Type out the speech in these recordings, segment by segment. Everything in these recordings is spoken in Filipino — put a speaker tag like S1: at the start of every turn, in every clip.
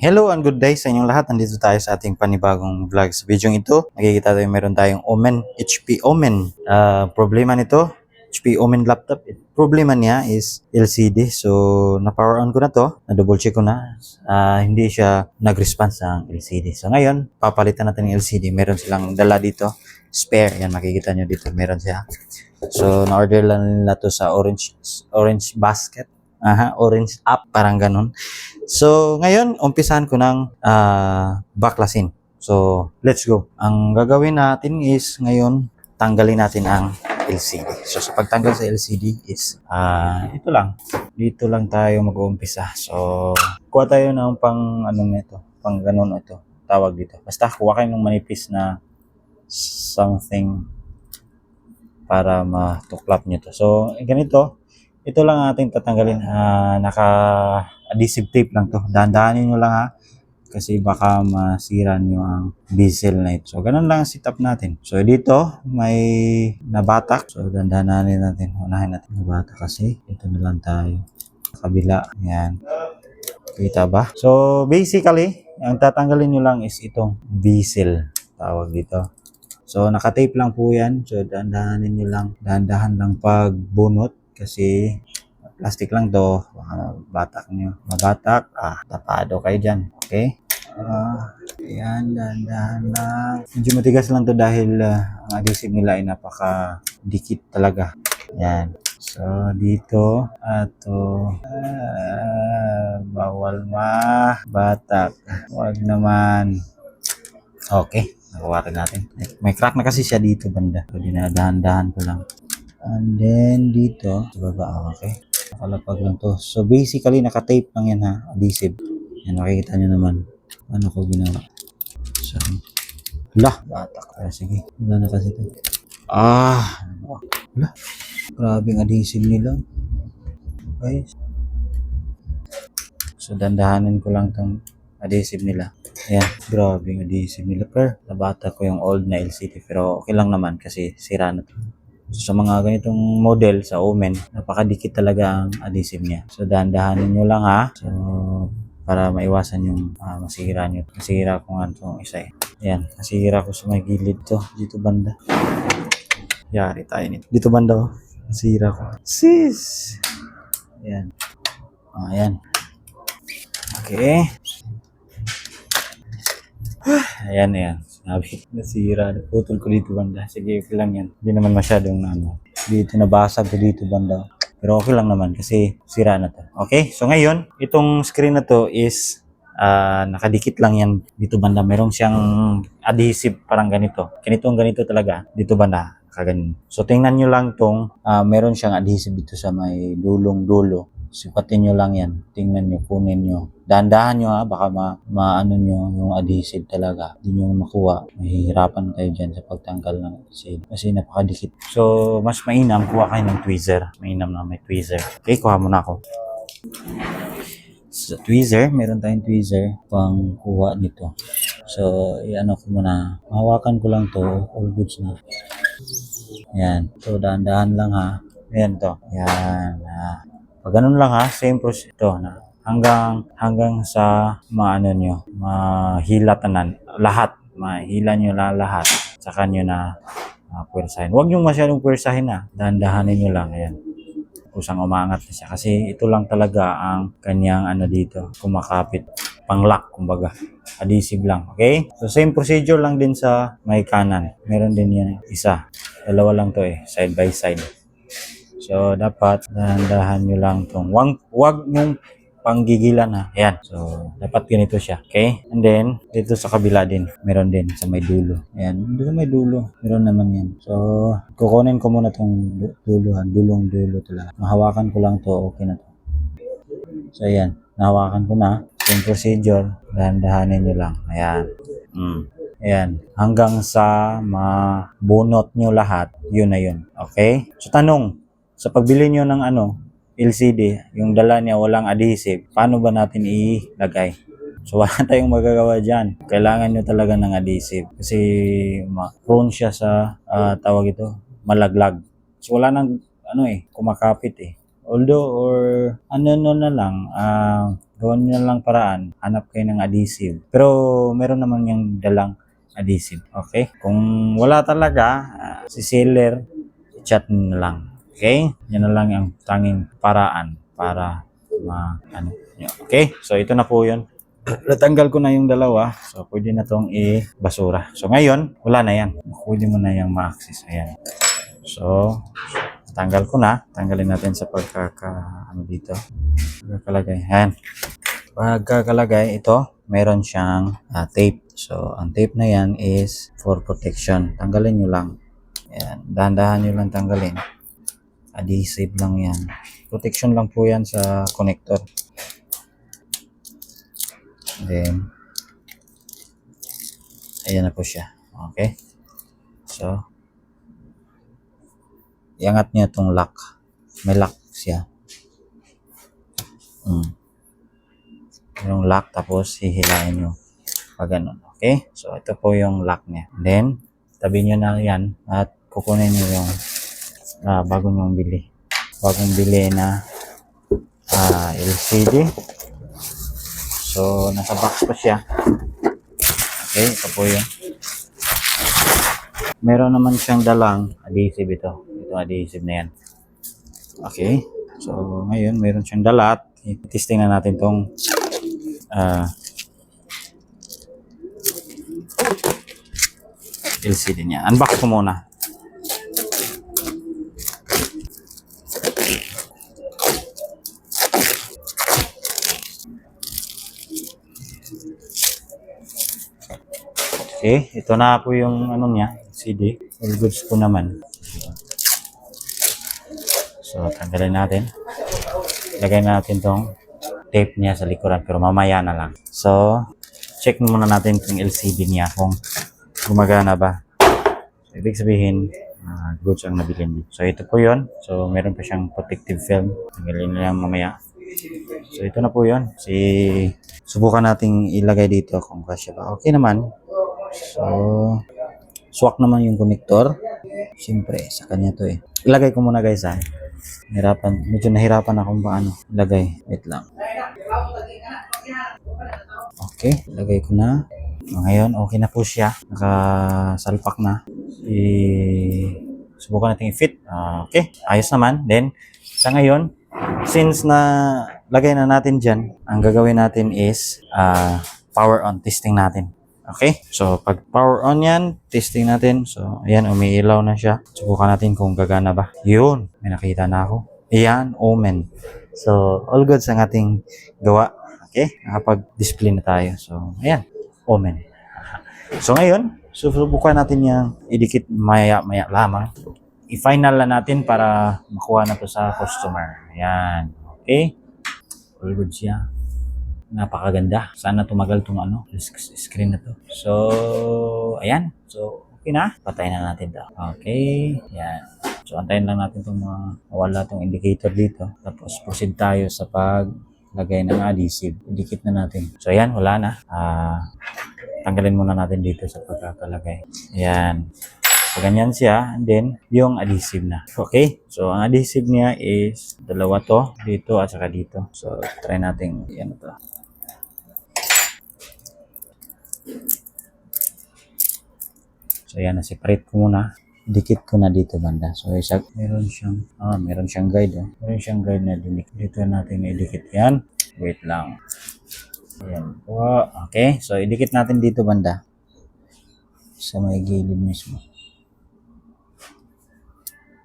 S1: Hello and good day sa inyong lahat. Nandito tayo sa ating panibagong vlog. Sa video ito, nakikita tayo meron tayong Omen, HP Omen. Problema nito, HP Omen laptop. Problema niya is LCD. So, na-power on ko na to. Na-double check ko na. Hindi siya nag-response ng LCD. So, ngayon, papalitan natin yung LCD. Meron silang dala dito. Spare. Yan, makikita nyo dito. Meron siya. So, na-order lang nila to sa orange basket. Orange app. Parang ganun. So, ngayon, umpisahan ko ng baklasin. So, let's go. Ang gagawin natin is, ngayon, tanggalin natin ang LCD. So, sa pagtanggal sa LCD is, ito lang. Dito lang tayo mag-uumpisa. So, kuha tayo ng pang, pang ganun ito. Tawag dito. Basta, kuha kayo ng manipis na something para matuklap nyo to. So, ganito. Ito lang ating tatanggalin. Naka-adhesive tape lang to. Dahan-dahanin nyo lang ha. Kasi baka masira nyo ang bezel na ito. So, ganun lang ang setup natin. So, dito may nabatak. So, dahan-dahanin natin. Unahin natin nabatak kasi. Ito na lang tayo. Kabila. Yan. Kita ba? So, basically, ang tatanggalin nyo lang is itong bezel. Tawag dito. So, naka-tape lang po yan. So, dahan-dahanin nyo lang. Dahan-dahan lang pagbunot. Kasi plastic lang to, baka batak nyo. Mabatak, tapado kayo dyan. Okay? Ayan, dahan-dahan lang. Medyo matigas lang to dahil ang adhesive nila ay napaka-dikit talaga. Ayan. So, dito, bawal batak. Huwag naman. Okay, nakuha natin. May crack na kasi siya dito banda. So, dinadahan-dahan ko lang. And then, dito, sa baba, okay? Nakalapag lang to. So, basically, naka-tape lang yan ha, adhesive. Yan, makikita nyo naman. Ano ko ginawa? So, batak. Sige, wala na kasi ito. Grabe ang adhesive nila. Okay. So, dandahanin ko lang tong adhesive nila. Ayan, grabe ang adhesive nila. Pero, nabata ko yung old na LCD. Pero, okay lang naman kasi sira na to. So, sa mga ganitong model sa Omen, napakadikit talaga ang adhesive niya. So, dahan-dahanin nyo lang ha. So, para maiwasan yung masira nyo. Masira ko nga itong isa eh. Ayan, masira ko sa may gilid to. Dito banda. Yari tayo nito. Dito banda oh. Masira ko. Sis! Ayan. Ayan. Okay. Ayan. Sabi, nasira. Putol ko dito banda. Sige, okay lang yan. Hindi naman masyadong dito nabasag ko dito banda. Pero okay lang naman kasi sira na to. Okay? So ngayon, itong screen na to is nakadikit lang yan dito banda. Meron siyang adhesive parang ganito. Ganito talaga. Dito banda. Kaganin. So tingnan nyo lang tong meron siyang adhesive dito sa may dulong-dulo. Sipatin nyo lang yan. Tingnan nyo, kunin nyo. Dahan-dahan nyo ha, baka maano nyo yung adhesive talaga. Hindi nyo makuha. Mahihirapan kayo dyan sa pagtanggal ng adhesive. Kasi napakadikit. So, mas mainam, kuha kayo ng tweezer. Mainam na may tweezer. Okay, kuha muna ako. Sa tweezer, meron tayong tweezer pang kuha nito. So, i-ano ko muna. Mahawakan ko lang to. All goods na. Yan. So, dahan-dahan lang ha. Ayan to. Yan. Pag ganun lang ha, same process ito na hanggang sa mahilatanan lahat, mahila nyo lahat, saka nyo na puwersahin. Huwag nyo masyadong puwersahin na, dahan-dahanin nyo lang, ayan. Kusang umangat na siya kasi ito lang talaga ang kanyang dito, kumakapit, pang-lock kumbaga, adhesive lang, okay? So same procedure lang din sa may kanan, meron din yan isa, dalawa lang to side by side. So, dapat dahan-dahan nyo lang itong wag nyong panggigilan ha. Ayan. So, dapat ganito siya. Okay? And then, dito sa kabila din. Meron din sa may dulo. Ayan. Dito sa may dulo. Meron naman yan. So, kukunin ko muna itong duluhan. Dulong-dulo talaga. Mahawakan ko lang to. Okay na to. So, ayan. Nahawakan ko na. Same procedure. Dahan-dahanin nyo lang. Ayan. Ayan. Hanggang sa mabunot nyo lahat. Yun na yun. Okay? So, tanong. Sa pagbili nyo ng LCD, yung dala niya walang adhesive, paano ba natin ilagay? So wala tayong magagawa dyan. Kailangan nyo talaga ng adhesive kasi prone siya sa tawag ito, malaglag. So wala nang kumakapit Although na lang, gawan nyo na lang paraan, hanap kayo ng adhesive. Pero meron naman yung dalang adhesive. Okay? Kung wala talaga, si seller, chat nyo na lang. Okay? Yan na lang ang tanging paraan para ano nyo. Okay? So ito na po yun. Natanggal ko na yung dalawa. So pwede na tong i-basura. So ngayon, wala na yan. Pwede mo na yung ma-access. Ayan. So, tanggal ko na. Tanggalin natin sa ano dito. Pagkakalagay. Ayan. Pagkakalagay, ito, meron siyang tape. So, ang tape na yan is for protection. Tanggalin nyo lang. Ayan. Dahan-dahan nyo lang tanggalin. Adhesive lang yan. Protection lang po yan sa connector. Then, ayan na po siya. Okay. So, iangat nyo itong lock. May lock siya. Yung lock, tapos hihilain nyo. Pag ganun. Okay. So, ito po yung lock niya. Then, tabi nyo na yan at kukunin nyo yung bagong bili. Bagong bili na LCD. So, nasa box pa siya. Okay, ito po yun. Meron naman siyang dalang adhesive ito. Itong adhesive na yan. Okay. So, ngayon, meron siyang dala at testing na natin itong LCD niya. Unbox ko muna. Okay, ito na po yung ano niya, CD. All goods po naman. So, tanggalin natin. Lagay natin tong tape niya sa likuran, pero mamaya na lang. So, check muna natin yung LCD niya kung gumagana ba. So, ibig sabihin, goods ang nabili niya. So, ito po yun. So, meron pa siyang protective film. Tanggalin na lang mamaya. So, ito na po yun. Subukan nating ilagay dito kung kasya ba. Okay naman. So, swak naman yung connector. Siyempre, sa kanya to eh. Ilagay ko muna guys ha. Medyo nahirapan akong paano ilagay. Wait lang. Okay, ilagay ko na. Ngayon, okay na po siya. Nakasalpak na. Subukan natin i-fit. Okay, ayos naman. Then, sa ngayon, since na lagay na natin dyan, ang gagawin natin is power on testing natin. Okay? So, pag power on yan, testing natin. So, ayan, umiilaw na siya. Subukan natin kung gagana ba. Yun, may nakita na ako. Ayan, omen. So, all good sa ating gawa. Okay? Nakapag-display na tayo. So, ayan, omen. So, ngayon, susubukan natin yung idikit maya-maya lamang. I-final na natin para makuha na to sa customer. Ayan. Okay? All good siya. Napakaganda. Sana tumagal itong screen na to. So, ayan. So, okay na. Patayin na natin to. Okay. Ayan. So, antayin lang natin itong mawala itong indicator dito. Tapos, proceed tayo sa paglagay ng adhesive. Idikit na natin. So, ayan. Wala na. Tanggalin muna natin dito sa pagkakalagay. Ayan. So, ganyan siya. And then, yung adhesive na. Okay? So, ang adhesive niya is dalawa to. Dito at saka dito. So, try natin. Yan ito. So, yan. Na-separate ko muna. Dikit ko na dito banda. So, meron siyang guide. Meron siyang guide na dinikit. Dito natin idikit yan. Wait lang. Ayan po. Okay. So, idikit natin dito banda. Sa may gilid mismo.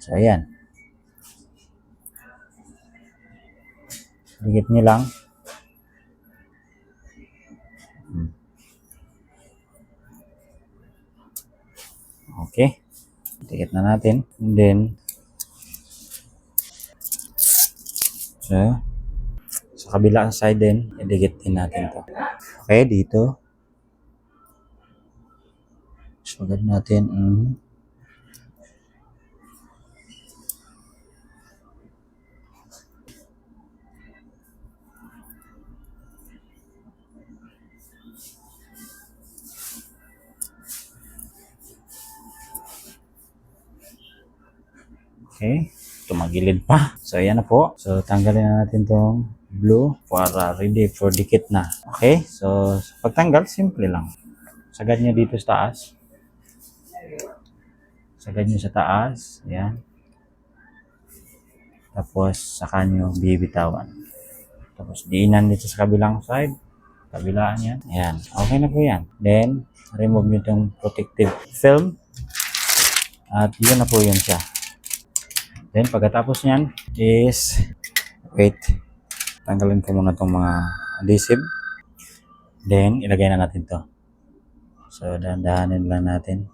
S1: So, ayan. Dikit nyo lang. Okay. Dikit na natin. And then, so, sa kabila side din, idikit din natin to. Okay, dito. So, agad natin. Okay. Tumagilid pa. So, ayan na po. So, tanggalin na natin tong blue para ready for dikit na. Okay? So, sa pagtanggal, simple lang. Sagad nyo dito sa taas. Sagad nyo sa taas. Ayan. Tapos, saka nyo bibitawan. Tapos, diinan dito sa kabilang side. Kabilaan yan. Ayan. Okay na po yan. Then, remove nyo itong protective film. At yun na po yun siya. Then, pagkatapos nyan is, wait, tanggalin ko muna itong mga adhesive. Then, ilagay na natin to. So, dahan-dahanin lang natin.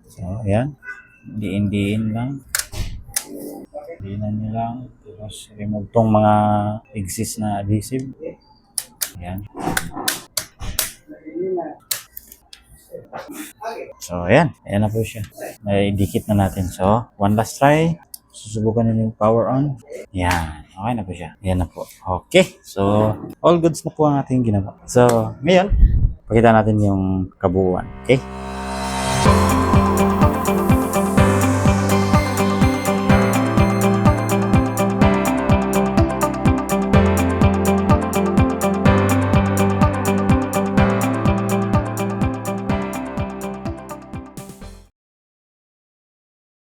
S1: So, ayan. Diin-diin lang. Diinan nyo lang. Tapos, remove tong mga exist na adhesive. Ayan. So, ayan. Ayan na po siya. Naidikit na natin. So, one last try. Susubukan nyo yung power on. Ayan. Okay na po siya. Ayan na po. Okay. So, all goods na po ang ating ginawa. So, ngayon, pakita natin yung kabuuan. Okay?